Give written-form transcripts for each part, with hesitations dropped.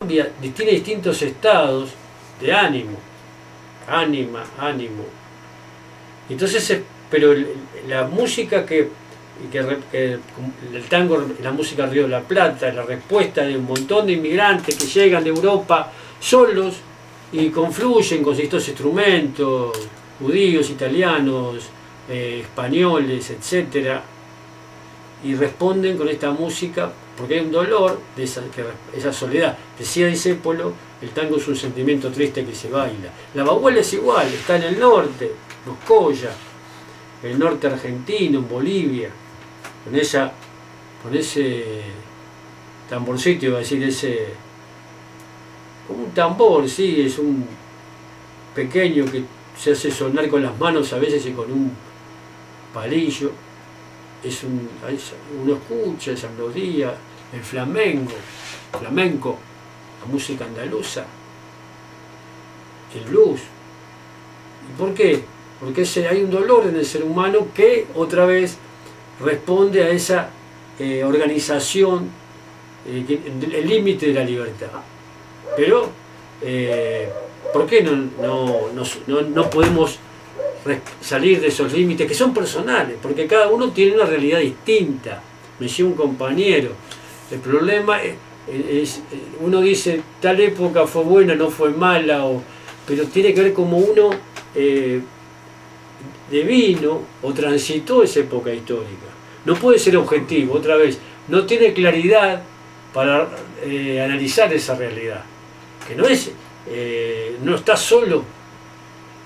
cambia, tiene distintos estados de ánimo, ánimo. Entonces, pero la música que el tango, la música Río de la Plata, la respuesta de un montón de inmigrantes que llegan de Europa solos y confluyen con estos instrumentos, judíos, italianos, españoles, etcétera, y responden con esta música porque hay un dolor de esa soledad. Decía Discépolo, el tango es un sentimiento triste que se baila. La baguala es igual, está en el norte, Moscoya, el norte argentino, en Bolivia, con ese tamborcito, iba a decir, como un tambor, sí, es un pequeño que se hace sonar con las manos a veces y con un palillo. Uno escucha esa melodía, el flamenco, la música andaluza, el blues. ¿Y por qué? Porque hay un dolor en el ser humano que otra vez responde a esa organización, el límite de la libertad. Pero, ¿por qué no podemos salir de esos límites que son personales? Porque cada uno tiene una realidad distinta. Me decía un compañero, el problema es uno dice, tal época fue buena, no fue mala, pero tiene que ver cómo uno devino o transitó esa época histórica. No puede ser objetivo, otra vez, no tiene claridad para analizar esa realidad, que no está solo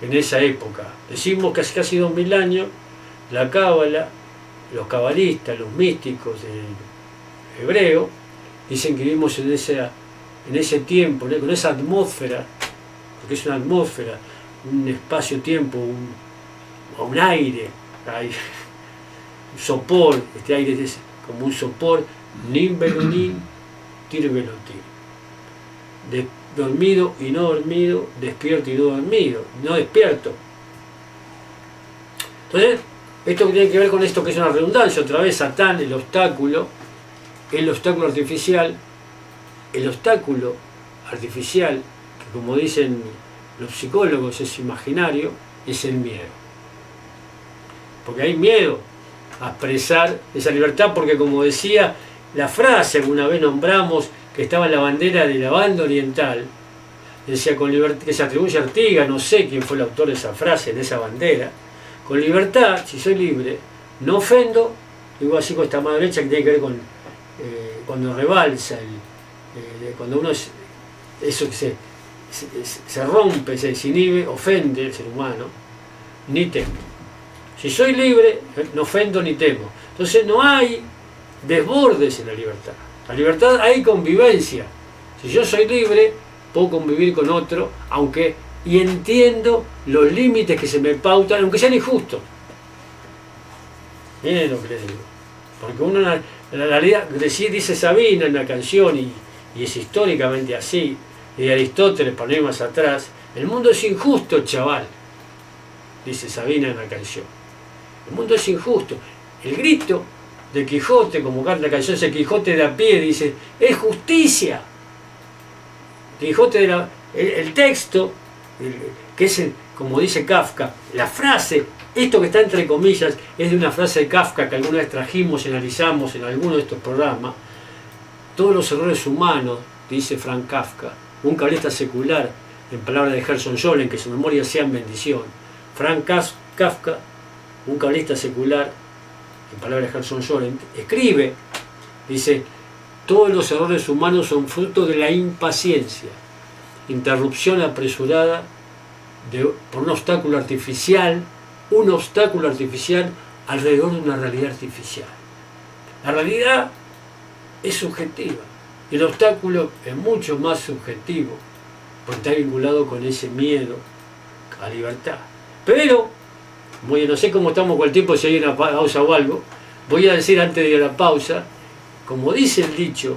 en esa época. Decimos que hace casi 2000 años la cábala, los cabalistas, los místicos hebreos dicen que vivimos en ese tiempo, con esa atmósfera, porque es una atmósfera, un espacio-tiempo, un aire, un sopor, este aire es como un sopor, nin velonín, tir velotín. Dormido y no dormido, despierto y no dormido, no despierto. Entonces, esto que tiene que ver con esto que es una redundancia, otra vez Satán, el obstáculo artificial, que como dicen los psicólogos es imaginario, es el miedo. Porque hay miedo a expresar esa libertad, porque como decía la frase, alguna vez nombramos, que estaba en la bandera de la banda oriental, decía con libertad, que se atribuye a Artigas, no sé quién fue el autor de esa frase, de esa bandera, con libertad, si soy libre, no ofendo, digo así con esta mano derecha que tiene que ver con cuando rebalsa, cuando uno eso que se rompe, se desinhibe, ofende el ser humano, ni temo. Si soy libre, no ofendo ni temo. Entonces no hay desbordes en la libertad. La libertad hay convivencia. Si yo soy libre, puedo convivir con otro, y entiendo los límites que se me pautan, aunque sean injustos. Miren lo que les digo. Porque uno, la realidad, dice Sabina en la canción, y es históricamente así, y Aristóteles, para ir más atrás, el mundo es injusto, chaval, dice Sabina en la canción. El mundo es injusto. El grito de Quijote, como canta la canción, ese Quijote de a pie, dice, es justicia. Quijote el texto, que es, como dice Kafka, la frase, esto que está entre comillas, es de una frase de Kafka que alguna vez trajimos y analizamos en alguno de estos programas. Todos los errores humanos, dice Frank Kafka, un cabalista secular, en palabras de Gerson Jolen, que su memoria sea en bendición. Frank Kafka, un cabalista secular, en palabras de Gerson Jolen, escribe, dice, todos los errores humanos son fruto de la impaciencia, interrupción apresurada por un obstáculo artificial alrededor de una realidad artificial. La realidad es subjetiva, y el obstáculo es mucho más subjetivo, porque está vinculado con ese miedo a libertad. Pero, no sé cómo estamos con el tiempo, si hay una pausa o algo, voy a decir antes de ir a la pausa, como dice el dicho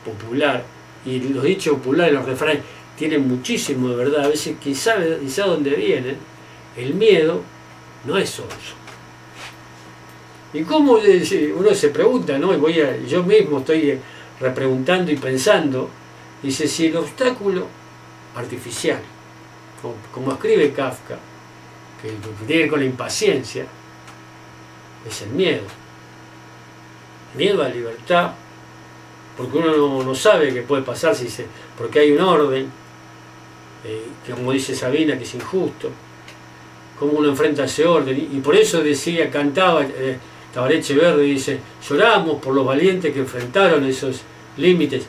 popular, y los dichos populares, los refranes, tienen muchísimo de verdad, a veces quizá dónde vienen, el miedo no es sonso. Y como uno se pregunta, ¿no? Yo mismo estoy repreguntando y pensando, Dice, si el obstáculo artificial, como escribe Kafka, que tiene que ver con la impaciencia, es el miedo. Miedo a la libertad, porque uno no sabe qué puede pasar, porque hay un orden, que como dice Sabina, que es injusto, cómo uno enfrenta ese orden, y por eso decía, cantaba Tabaré Echeverri, dice, lloramos por los valientes que enfrentaron esos límites,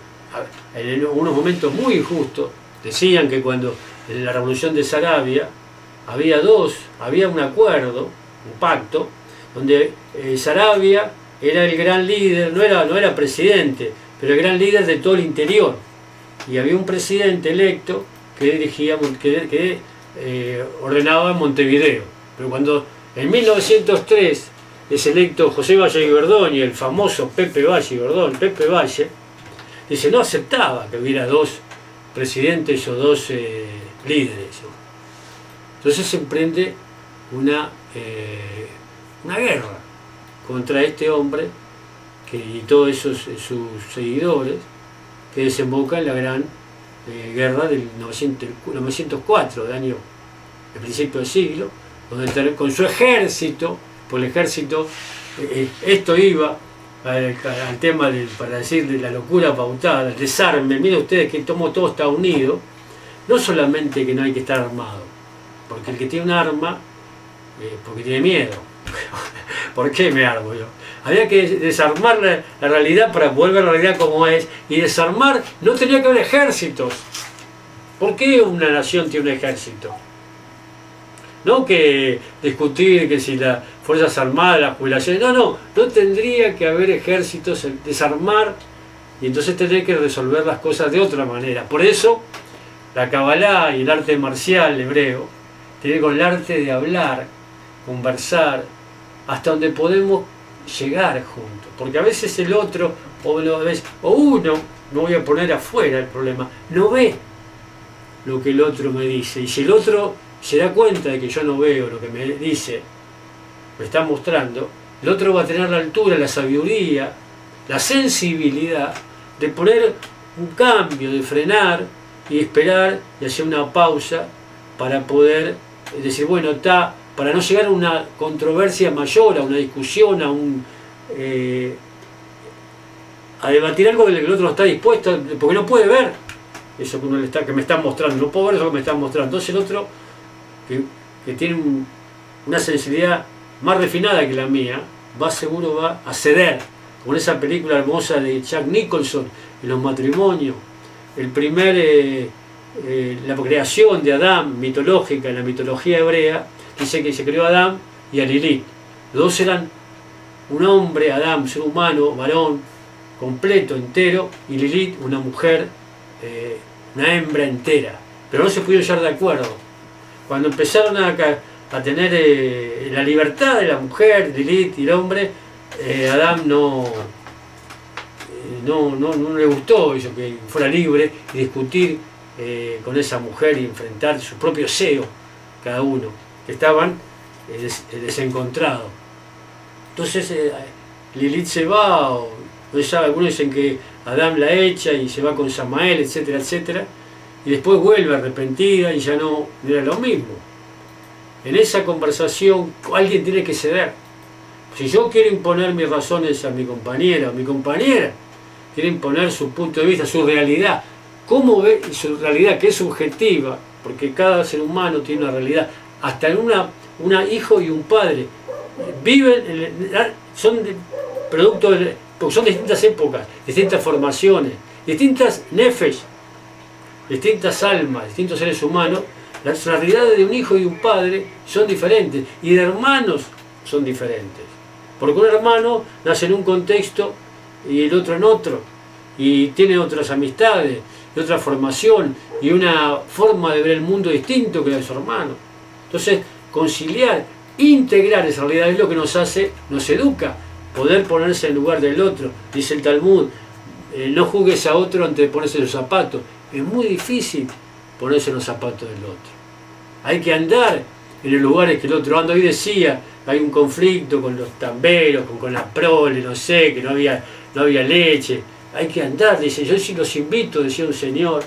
en unos momentos muy injustos. Decían que cuando en la revolución de Saravia había un acuerdo, un pacto, donde Saravia era el gran líder, no era presidente, pero el gran líder de todo el interior, y había un presidente electo que dirigía, que ordenaba Montevideo. Pero cuando en 1903 es electo José Valle Guiberdoni, el famoso Pepe Valle, dice, no aceptaba que hubiera dos presidentes o dos líderes. Entonces se emprende una guerra contra este hombre y todos sus seguidores, que desemboca en la gran guerra del 904, del principio del siglo, donde con su ejército, por el ejército, esto iba al tema para decirle la locura pautada, el desarme. Miren ustedes que todo está unido, no solamente que no hay que estar armado, porque el que tiene un arma, porque tiene miedo. ¿Por qué me armo yo? Había que desarmar la realidad para volver a la realidad como es, y desarmar no tenía que haber ejércitos. ¿Por qué una nación tiene un ejército? No que discutir que si las Fuerzas Armadas, las jubilaciones, no tendría que haber ejércitos, desarmar, y entonces tendría que resolver las cosas de otra manera. Por eso la Kabbalah y el arte marcial hebreo tiene con el arte de hablar, conversar, hasta donde podemos llegar juntos, porque a veces el otro o uno, no voy a poner afuera el problema, no ve lo que el otro me dice, y si el otro se da cuenta de que yo no veo lo que me dice, me está mostrando, el otro va a tener la altura, la sabiduría, la sensibilidad de poner un cambio, de frenar y esperar y hacer una pausa para poder decir, bueno, para no llegar a una controversia mayor, a una discusión, a debatir algo que el otro no está dispuesto, porque no puede ver eso que me están mostrando, no puedo ver eso que me están mostrando. Entonces el otro, que tiene una sensibilidad más refinada que la mía, seguro va a ceder, como en esa película hermosa de Jack Nicholson, en los matrimonios, la creación de Adán mitológica, en la mitología hebrea, dice que se creó a Adán y a Lilith. Los dos eran un hombre, Adán, un ser humano, varón, completo, entero, y Lilith, una mujer, una hembra entera. Pero no se pudieron llegar de acuerdo. Cuando empezaron a tener la libertad de la mujer, Lilith y el hombre, Adán no le gustó eso, que fuera libre y discutir con esa mujer y enfrentar su propio deseo, cada uno, que estaban desencontrados. Entonces Lilith se va, algunos dicen que Adán la echa y se va con Samael, etcétera, etcétera, y después vuelve arrepentida y ya no era lo mismo. En esa conversación alguien tiene que ceder. Si yo quiero imponer mis razones a mi compañera o mi compañera quiere imponer su punto de vista, su realidad, cómo ve su realidad, que es subjetiva, porque cada ser humano tiene una realidad, hasta en una hijo y un padre viven, son producto porque son distintas épocas, distintas formaciones, distintas nefesh, distintas almas, distintos seres humanos. Las realidades de un hijo y un padre son diferentes, y de hermanos son diferentes, porque un hermano nace en un contexto y el otro en otro, y tiene otras amistades, y otra formación, y una forma de ver el mundo distinto que la de su hermano. Entonces, conciliar, integrar esa realidad es lo que nos educa, poder ponerse en lugar del otro. Dice el Talmud, no juzgues a otro antes de ponerse los zapatos. Es muy difícil ponerse en los zapatos del otro. Hay que andar en los lugares que el otro anda. Hoy decía, hay un conflicto con los tamberos, con la prole, no sé, que no había leche. hay que andar, dice, yo sí los invito, decía un señor,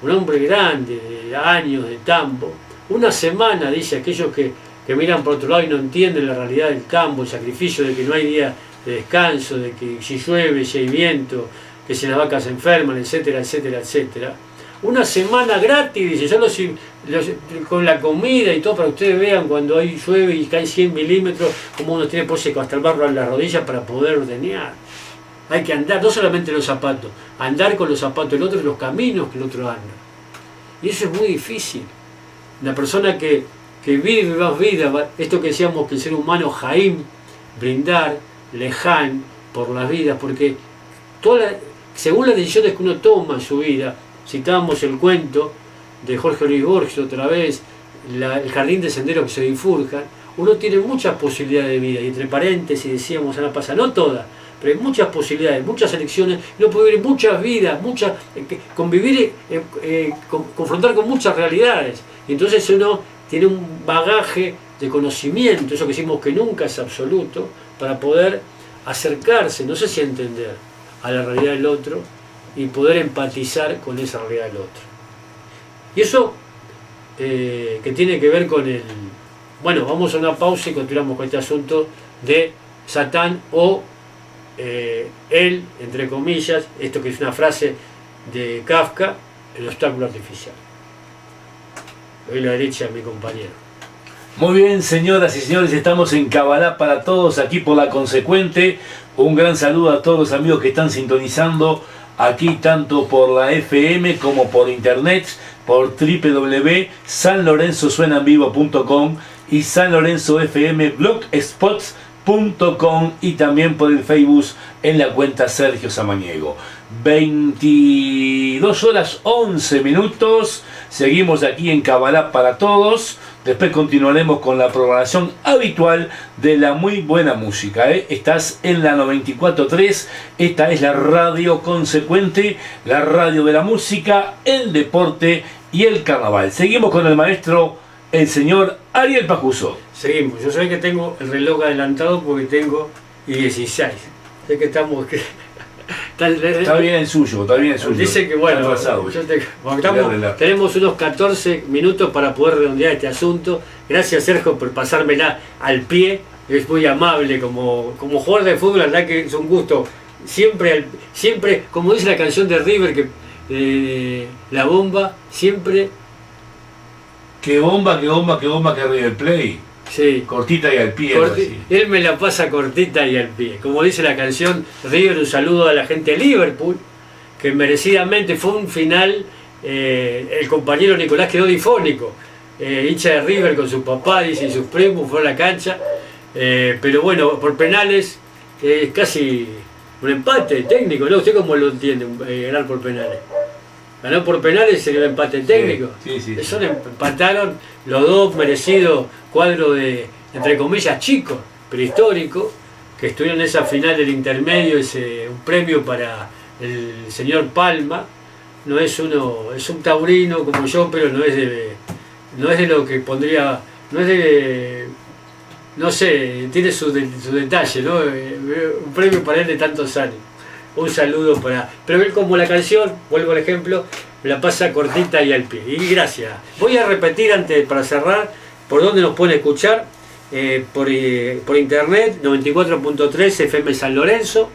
un hombre grande, de años de tambo, una semana, dice, aquellos que miran por otro lado y no entienden la realidad del campo, el sacrificio de que no hay día de descanso, de que si llueve, si hay viento, que si las vacas se enferman, etcétera, etcétera, etcétera. Una semana gratis, dice, yo con la comida y todo, para que ustedes vean cuando hay llueve y cae 100 milímetros, como uno tiene por hasta el barro en las rodillas para poder ordeñar. Hay que andar, no solamente los zapatos, andar con los zapatos del otro y los caminos que el otro anda. Y eso es muy difícil. La persona que vive más vida, esto que decíamos que el ser humano, Jaim, brindar, leján por las vidas, porque según las decisiones que uno toma en su vida, citábamos el cuento de Jorge Luis Borges otra vez, el jardín de senderos que se bifurcan, uno tiene muchas posibilidades de vida, y entre paréntesis decíamos a la pasada, no todas, pero hay muchas posibilidades, muchas elecciones, uno puede vivir muchas vidas, convivir, confrontar con muchas realidades, y entonces uno tiene un bagaje de conocimiento, eso que decimos que nunca es absoluto, para poder acercarse, no sé si entender, a la realidad del otro y poder empatizar con esa realidad del otro. Y eso que tiene que ver con el... Bueno, vamos a una pausa y continuamos con este asunto de Satán o él, entre comillas, esto que es una frase de Kafka, el obstáculo artificial. Doy la derecha a mi compañero. Muy bien, señoras y señores, estamos en Kabbalah para todos, aquí por La Consecuente. Un gran saludo a todos los amigos que están sintonizando aquí tanto por la FM como por internet, por www.sanlorenzosuenanvivo.com y sanlorenzofmblogspot.com y también por el Facebook en la cuenta Sergio Samaniego. 22 horas 11 minutos, seguimos aquí en Kabbalah para todos. Después continuaremos con la programación habitual de la muy buena música. Estás en la 94.3, esta es la radio consecuente, la radio de la música, el deporte y el carnaval. Seguimos con el maestro, el señor Ariel Pacuso. Seguimos, yo sé que tengo el reloj adelantado porque tengo 16. Sé que estamos... Está bien el suyo, está bien el suyo. Dice que bueno, tenemos unos 14 minutos para poder redondear este asunto. Gracias, Sergio, por pasármela al pie. Es muy amable como jugador de fútbol, la verdad que es un gusto. Siempre, como dice la canción de River, que la bomba, siempre... Qué bomba, que River Play. Sí. Cortita y al pie. Él me la pasa cortita y al pie. Como dice la canción River, un saludo a la gente de Liverpool, que merecidamente fue un final, el compañero Nicolás quedó difónico, hincha de River con su papá, dice, y sus primos, fue a la cancha, pero bueno, por penales, casi un empate técnico, ¿no? ¿Usted cómo lo entiende, ganar por penales? Ganó por penales, sería un empate técnico. Sí. Eso empataron los dos merecidos cuadros de, entre comillas, chicos, pero históricos, que estuvieron en esa final del intermedio, un premio para el señor Palma. No es uno, es un taurino como yo, pero no es de lo que pondría, no sé, tiene su detalle, ¿no? Un premio para él de tantos años. Un saludo pero él, como la canción, vuelvo al ejemplo, la pasa cortita y al pie. Y gracias. Voy a repetir para cerrar por dónde nos pueden escuchar. Por internet, 94.3 FM San Lorenzo,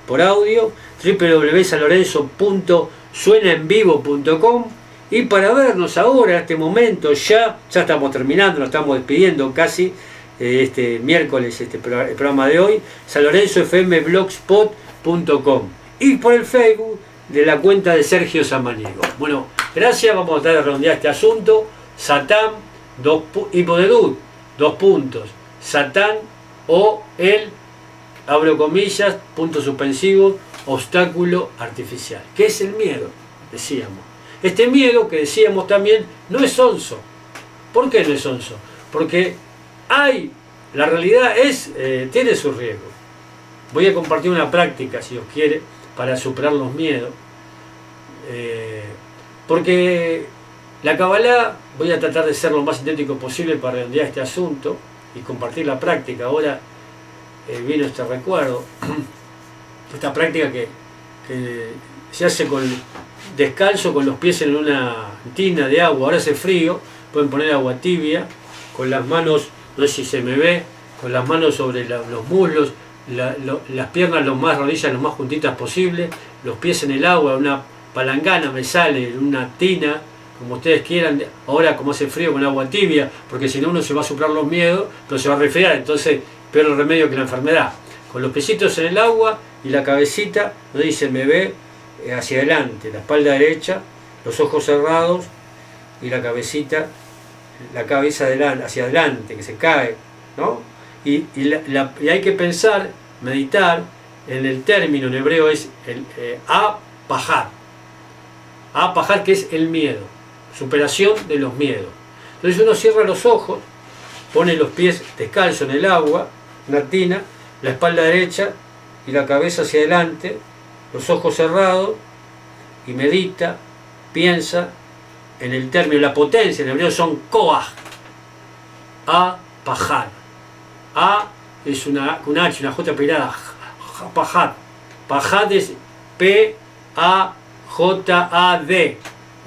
por audio, www.sanlorenzo.suenaenvivo.com, y para vernos ahora, en este momento, ya estamos terminando, nos estamos despidiendo casi, este miércoles, el programa de hoy, sanlorenzofmblogspot.com, y por el Facebook de la cuenta de Sergio Samaniego. Bueno, gracias, vamos a tratar de redondear este asunto. Satán, Hipodedut, 2 puntos, Satán o el, abro comillas, punto suspensivo, obstáculo artificial. ¿Qué es el miedo? Decíamos. Este miedo que decíamos también no es onzo. ¿Por qué no es onzo? Porque la realidad tiene su riesgo. Voy a compartir una práctica, si os quiere, para superar los miedos. Porque la Kabbalah, voy a tratar de ser lo más sintético posible para redondear este asunto y compartir la práctica. Ahora vino este recuerdo, esta práctica que se hace descalzo con los pies en una tina de agua. Ahora hace frío, pueden poner agua tibia, con las manos, no sé si se me ve, con las manos sobre los muslos, las piernas rodillas lo más juntitas posible, los pies en el agua, una palangana me sale, en una tina, como ustedes quieran. Ahora como hace frío, con agua tibia, porque si no uno se va a soplar los miedos, pero se va a resfriar, entonces peor el remedio que la enfermedad. Con los piecitos en el agua y la cabecita, no dice me ve, hacia adelante, la espalda derecha, los ojos cerrados y la cabecita, la cabeza hacia adelante, que se cae, ¿no? Y hay que pensar, meditar en el término, en hebreo es el apahar, que es el miedo, superación de los miedos. Entonces uno cierra los ojos, pone los pies descalzos en el agua, una tina, la espalda derecha y la cabeza hacia adelante, los ojos cerrados, y medita, piensa en el término, la potencia, en hebreo son koach, apahar. A es una H, una J pirada, pahad. Pahad es P-A-J-A-D.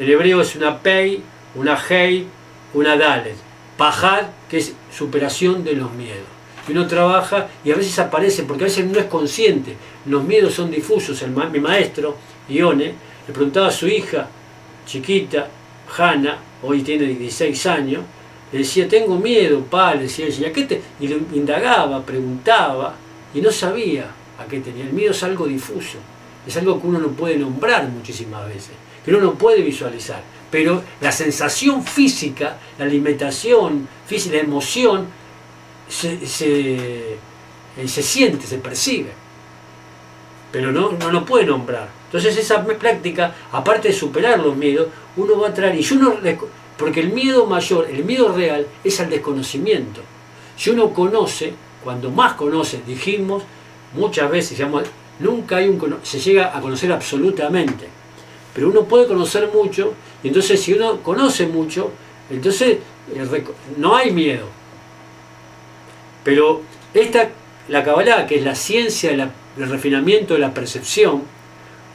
En hebreo es una Pei, una Hei, una Dalet. Pahad, que es superación de los miedos. Y uno trabaja y a veces aparece, porque a veces no es consciente. Los miedos son difusos. Mi maestro, Ione, le preguntaba a su hija chiquita, Hannah, hoy tiene 16 años, le decía, tengo miedo, pa, le decía ella, y le indagaba, preguntaba, y no sabía a qué tenía. El miedo es algo difuso, es algo que uno no puede nombrar muchísimas veces, que uno no puede visualizar, pero la sensación física, la alimentación física, la emoción, se siente, se percibe, pero no lo puede nombrar. Entonces esa práctica, aparte de superar los miedos, uno va a traer, porque el miedo mayor, el miedo real, es al desconocimiento. Si uno conoce, cuando más conoce, dijimos muchas veces, nunca se llega a conocer absolutamente, pero uno puede conocer mucho, y entonces si uno conoce mucho, entonces no hay miedo. Pero la Kabbalah, que es la ciencia del refinamiento de la percepción,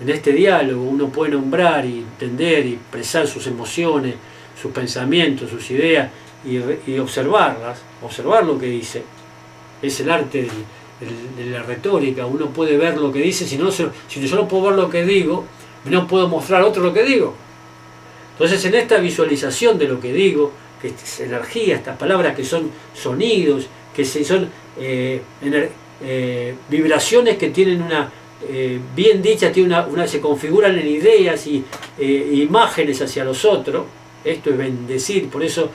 en este diálogo uno puede nombrar y entender y expresar sus emociones, sus pensamientos, sus ideas y observarlas, observar lo que dice. Es el arte de la retórica. Uno puede ver lo que dice, si yo no puedo ver lo que digo, no puedo mostrar a otro lo que digo. Entonces en esta visualización de lo que digo, que es energía, estas palabras que son sonidos, que son vibraciones que tienen una bien dicha, se configuran en ideas y imágenes hacia los otros. Esto es bendecir, por eso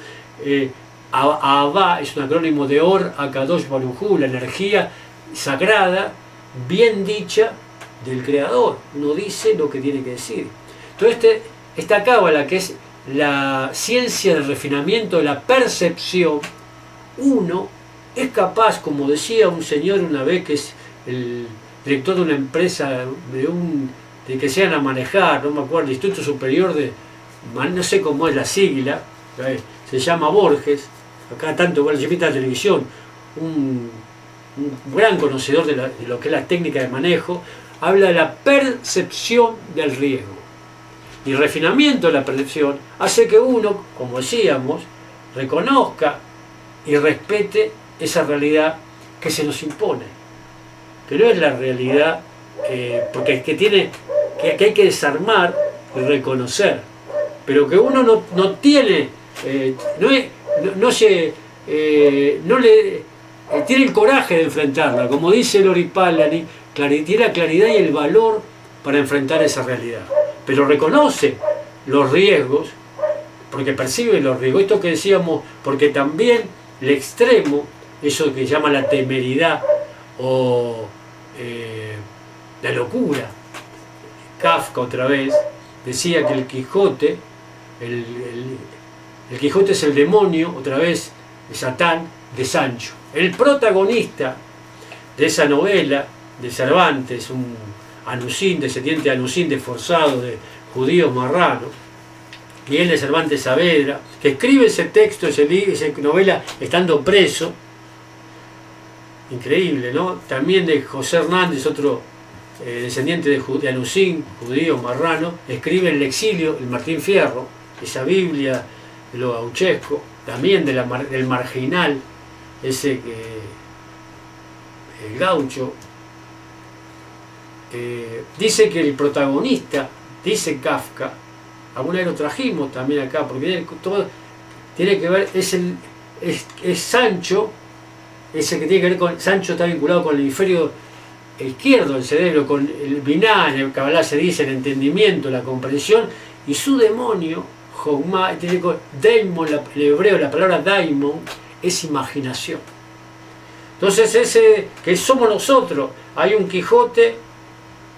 Ahava es un acrónimo de Or Akadosh Baruj Hu, la energía sagrada, bien dicha del Creador. Uno dice lo que tiene que decir. Entonces esta Cábala, que es la ciencia del refinamiento de la percepción, uno es capaz, como decía un señor una vez, que es el director de una empresa de que se van a manejar, no me acuerdo, el Instituto Superior de, no sé cómo es la sigla, se llama Borges, acá tanto igual se invita a la televisión, un gran conocedor de lo que es la técnica de manejo, habla de la percepción del riesgo. Y el refinamiento de la percepción hace que uno, como decíamos, reconozca y respete esa realidad que se nos impone, que no es la realidad, porque que hay que desarmar y reconocer, pero que uno no tiene, tiene el coraje de enfrentarla, como dice Lori Palani, tiene la claridad y el valor para enfrentar esa realidad, pero reconoce los riesgos, porque percibe los riesgos, esto que decíamos, porque también el extremo, eso que llama la temeridad o la locura. Kafka otra vez decía que el Quijote, el Quijote es el demonio, otra vez, de Satán, de Sancho. El protagonista de esa novela de Cervantes, un Anusín, descendiente de Anusín, desforzado de judíos marranos, Miguel de Cervantes Saavedra, que escribe ese texto, esa novela, estando preso. Increíble, ¿no? También de José Hernández, otro descendiente de Anusín, judío, marrano, escribe en el exilio el Martín Fierro, esa Biblia de lo gauchesco, también del marginal, ese que el gaucho. Dice que el protagonista, dice Kafka, alguna vez lo trajimos también acá, porque todo tiene que ver, es Sancho, ese que tiene que ver con, Sancho está vinculado con el hemisferio izquierdo del cerebro, con el biná, en el Kabbalah se dice el entendimiento, la comprensión, y su demonio, Jogma, tiene con daimon, el hebreo, la palabra daimon, es imaginación. Entonces ese que somos nosotros, hay un Quijote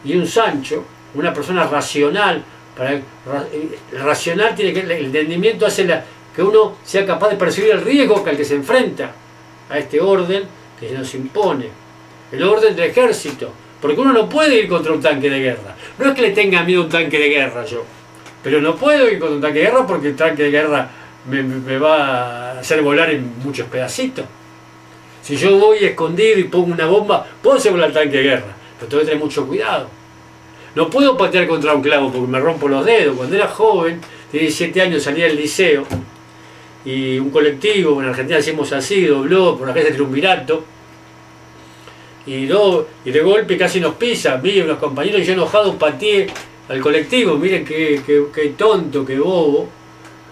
y un Sancho, una persona racional. El racional tiene que, el entendimiento hace que uno sea capaz de percibir el riesgo al que se enfrenta a este orden que se nos impone, el orden del ejército, porque uno no puede ir contra un tanque de guerra. No es que le tenga miedo a un tanque de guerra yo, pero no puedo ir contra un tanque de guerra porque el tanque de guerra me va a hacer volar en muchos pedacitos. Si yo voy escondido y pongo una bomba, puedo hacer volar el tanque de guerra, pero tengo que tener mucho cuidado. No puedo patear contra un clavo porque me rompo los dedos. Cuando era joven, tenía 17 años, salía del liceo y un colectivo, en Argentina decimos así, dobló por la calle de Triunvirato y de golpe casi nos pisa, vi unos compañeros y yo enojado pateé al colectivo. Miren qué tonto, qué bobo.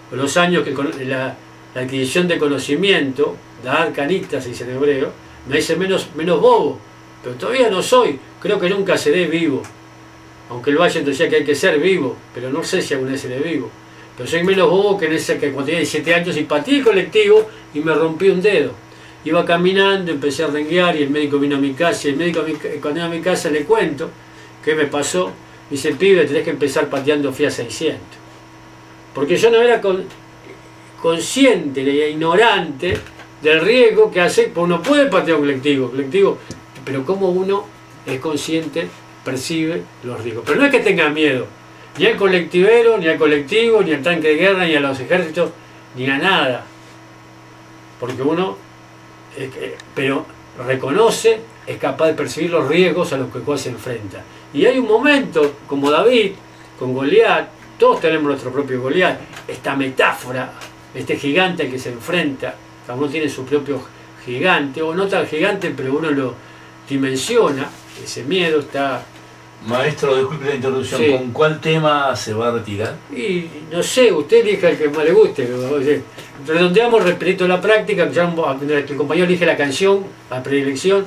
Con los años que la adquisición de conocimiento, la arcanita se dice en hebreo, me dice menos bobo, pero todavía no soy, creo que nunca seré vivo. Aunque el Valle decía que hay que ser vivo, pero no sé si alguna vez seré vivo. Pero soy menos bobo que que cuando tenía 17 años y pateé el colectivo y me rompí un dedo. Iba caminando, empecé a renguear y el médico vino a mi casa. Y el médico cuando vino a mi casa le cuento qué me pasó. Me dice, pibe, tenés que empezar pateando Fiat 600. Porque yo no era consciente e ignorante del riesgo que hace, porque uno puede patear un colectivo, pero como uno es consciente, percibe los riesgos. Pero no es que tenga miedo, ni al colectivero, ni al colectivo, ni al tanque de guerra, ni a los ejércitos, ni a nada. Porque uno, pero reconoce, es capaz de percibir los riesgos a los que cual se enfrenta. Y hay un momento, como David, con Goliat, todos tenemos nuestro propio Goliat, esta metáfora, este gigante al que se enfrenta, cada uno tiene su propio gigante, o no tan gigante, pero uno lo dimensiona, ese miedo está... Maestro, disculpe la interrupción, sí. ¿Con cuál tema se va a retirar? Y no sé, usted elija el que más le guste. Redondeamos respecto a la práctica, ya el compañero elige la canción a predilección,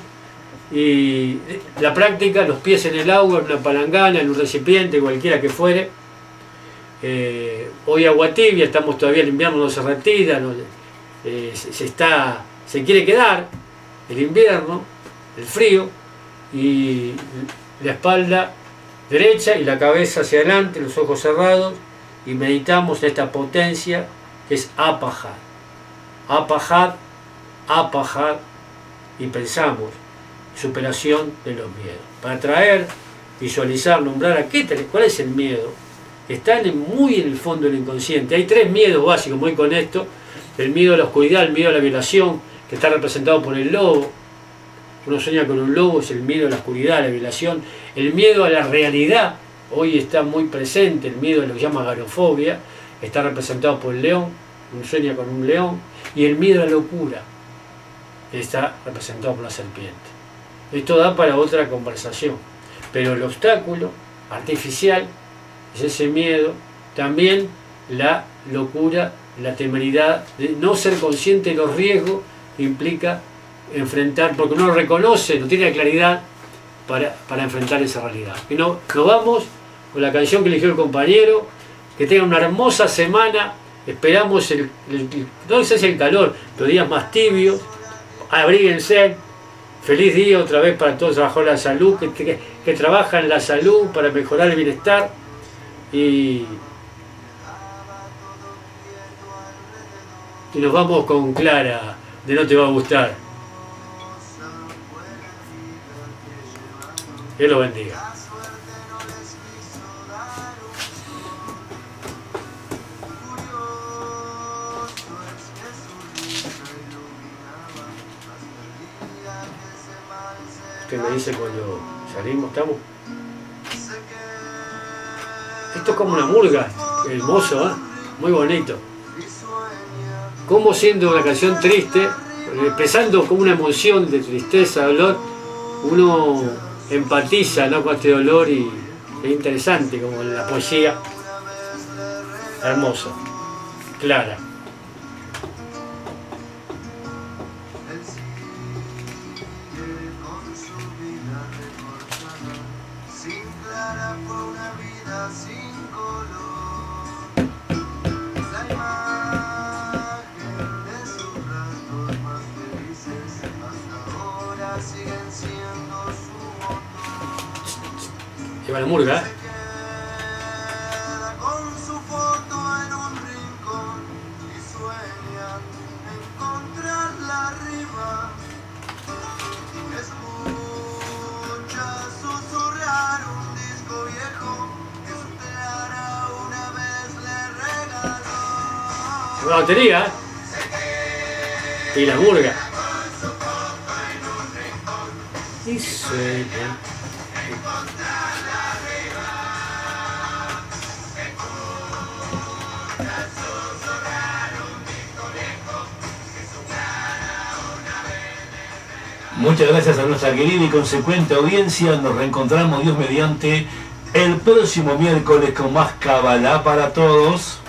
y la práctica, los pies en el agua, en una palangana, en un recipiente, cualquiera que fuere. Hoy agua tibia, estamos todavía, el invierno no se retira, se quiere quedar el invierno, el frío, y la espalda derecha y la cabeza hacia adelante, los ojos cerrados, y meditamos en esta potencia que es Apahad. Apahad, Apahad, y pensamos superación de los miedos. Para traer, visualizar, nombrar cuál es el miedo. Está muy en el fondo del inconsciente. Hay 3 miedos básicos, voy con esto. El miedo a la oscuridad, el miedo a la violación, que está representado por el lobo. Uno sueña con un lobo, es el miedo a la oscuridad, a la violación. El miedo a la realidad, hoy está muy presente, el miedo a lo que llama agorafobia, está representado por el león, uno sueña con un león. Y el miedo a la locura, está representado por la serpiente. Esto da para otra conversación. Pero el obstáculo artificial es ese miedo, también la locura, la temeridad de no ser consciente de los riesgos que implica enfrentar, porque uno lo reconoce, no tiene la claridad para enfrentar esa realidad. Y nos vamos con la canción que eligió el compañero, que tengan una hermosa semana, esperamos no sé si el calor, pero días más tibios, abríguense, feliz día otra vez para todos los trabajadores de la salud, que trabajan en la salud para mejorar el bienestar, y nos vamos con Clara, de No Te Va a Gustar. Dios lo bendiga. ¿Qué me dice cuando salimos? ¿Estamos? como una murga, hermoso, ¿eh? Muy bonito. Como siendo una canción triste, expresando como una emoción de tristeza, dolor, uno empatiza, ¿no?, con este dolor y es interesante, como la poesía. Hermosa, clara. Lleva la murga, ¿eh? La batería, ¿eh? Y la murga. Y sueña. Muchas gracias a nuestra querida y consecuente audiencia. Nos reencontramos, Dios mediante, el próximo miércoles con más Kabbalah para todos.